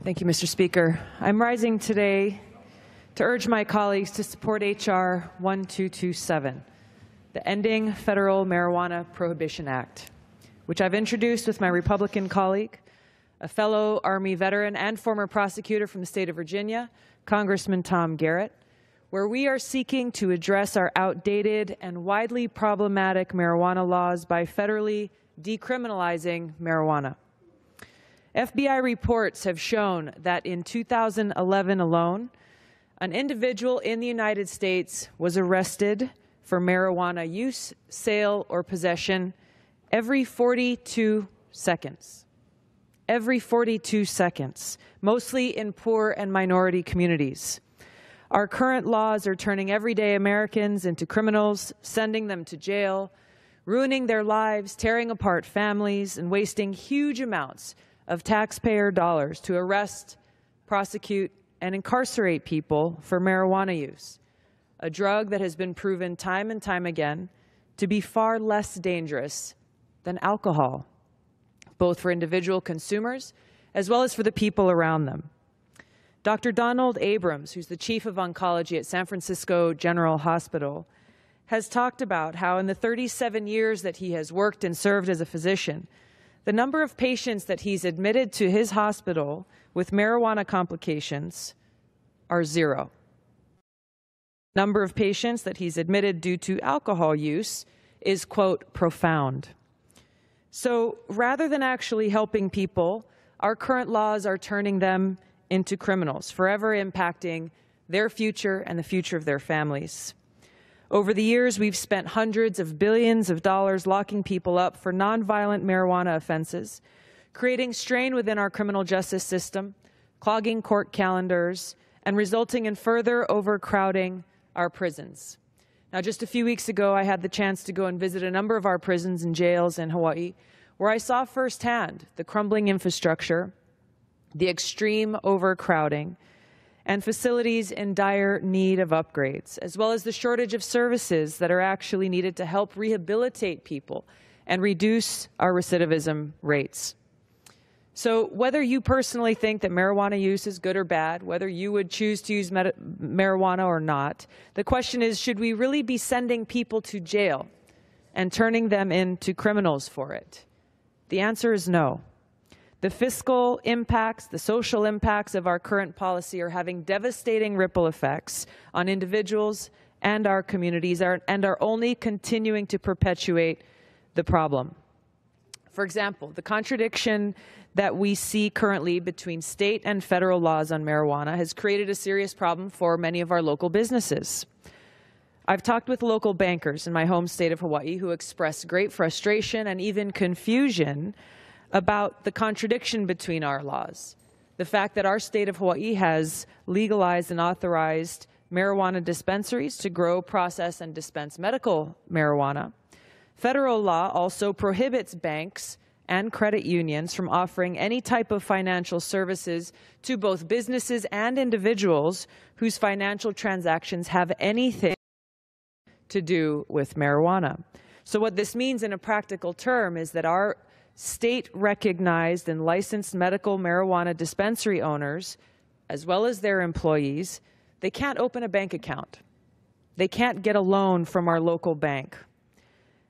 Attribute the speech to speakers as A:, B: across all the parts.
A: Thank you, Mr. Speaker. I'm rising today to urge my colleagues to support H.R. 1227, the Ending Federal Marijuana Prohibition Act, which I've introduced with my Republican colleague, a fellow Army veteran and former prosecutor from the state of Virginia, Congressman Tom Garrett, where we are seeking to address our outdated and widely problematic marijuana laws by federally decriminalizing marijuana. FBI reports have shown that in 2011 alone, an individual in the United States was arrested for marijuana use, sale, or possession every 42 seconds. Every 42 seconds, mostly in poor and minority communities. Our current laws are turning everyday Americans into criminals, sending them to jail, ruining their lives, tearing apart families, and wasting huge amounts of taxpayer dollars to arrest, prosecute, and incarcerate people for marijuana use, a drug that has been proven time and time again to be far less dangerous than alcohol, both for individual consumers as well as for the people around them. Dr. Donald Abrams, who's the chief of oncology at San Francisco General Hospital, has talked about how in the 37 years that he has worked and served as a physician, the number of patients that he's admitted to his hospital with marijuana complications are 0. Number of patients that he's admitted due to alcohol use is, quote, profound. So rather than actually helping people, our current laws are turning them into criminals, forever impacting their future and the future of their families. Over the years, we've spent hundreds of billions of dollars locking people up for nonviolent marijuana offenses, creating strain within our criminal justice system, clogging court calendars, and resulting in further overcrowding our prisons. Now, just a few weeks ago, I had the chance to go and visit a number of our prisons and jails in Hawaii, where I saw firsthand the crumbling infrastructure, the extreme overcrowding, and facilities in dire need of upgrades, as well as the shortage of services that are actually needed to help rehabilitate people and reduce our recidivism rates. So whether you personally think that marijuana use is good or bad, whether you would choose to use marijuana or not, the question is, should we really be sending people to jail and turning them into criminals for it? The answer is no. The fiscal impacts, the social impacts of our current policy are having devastating ripple effects on individuals and our communities and are only continuing to perpetuate the problem. For example, the contradiction that we see currently between state and federal laws on marijuana has created a serious problem for many of our local businesses. I've talked with local bankers in my home state of Hawaii who express great frustration and even confusion about the contradiction between our laws. The fact that our state of Hawaii has legalized and authorized marijuana dispensaries to grow, process, and dispense medical marijuana. Federal law also prohibits banks and credit unions from offering any type of financial services to both businesses and individuals whose financial transactions have anything to do with marijuana. So what this means in a practical term is that our state-recognized and licensed medical marijuana dispensary owners, as well as their employees, they can't open a bank account. They can't get a loan from our local bank.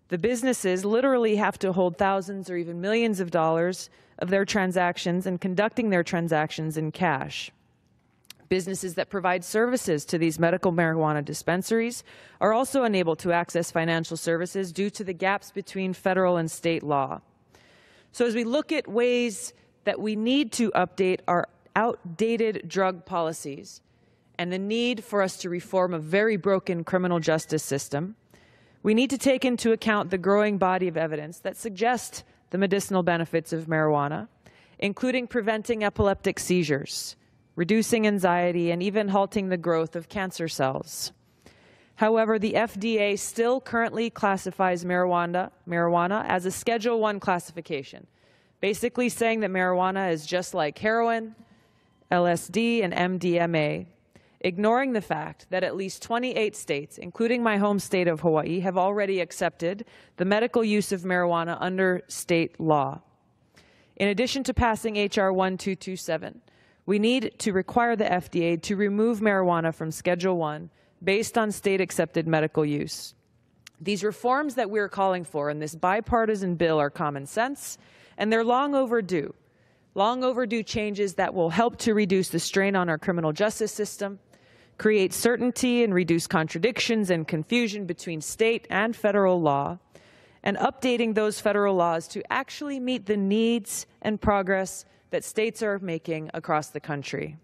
A: The businesses literally have to hold thousands or even millions of dollars of their transactions and conducting their transactions in cash. Businesses that provide services to these medical marijuana dispensaries are also unable to access financial services due to the gaps between federal and state law. So as we look at ways that we need to update our outdated drug policies and the need for us to reform a very broken criminal justice system, we need to take into account the growing body of evidence that suggests the medicinal benefits of marijuana, including preventing epileptic seizures, reducing anxiety, and even halting the growth of cancer cells. However, the FDA still currently classifies marijuana as a Schedule I classification, basically saying that marijuana is just like heroin, LSD, and MDMA, ignoring the fact that at least 28 states, including my home state of Hawaii, have already accepted the medical use of marijuana under state law. In addition to passing H.R. 1227, We need to require the FDA to remove marijuana from Schedule I based on state-accepted medical use. These reforms that we're calling for in this bipartisan bill are common sense, and they're long overdue changes that will help to reduce the strain on our criminal justice system, create certainty and reduce contradictions and confusion between state and federal law, and updating those federal laws to actually meet the needs and progress that states are making across the country.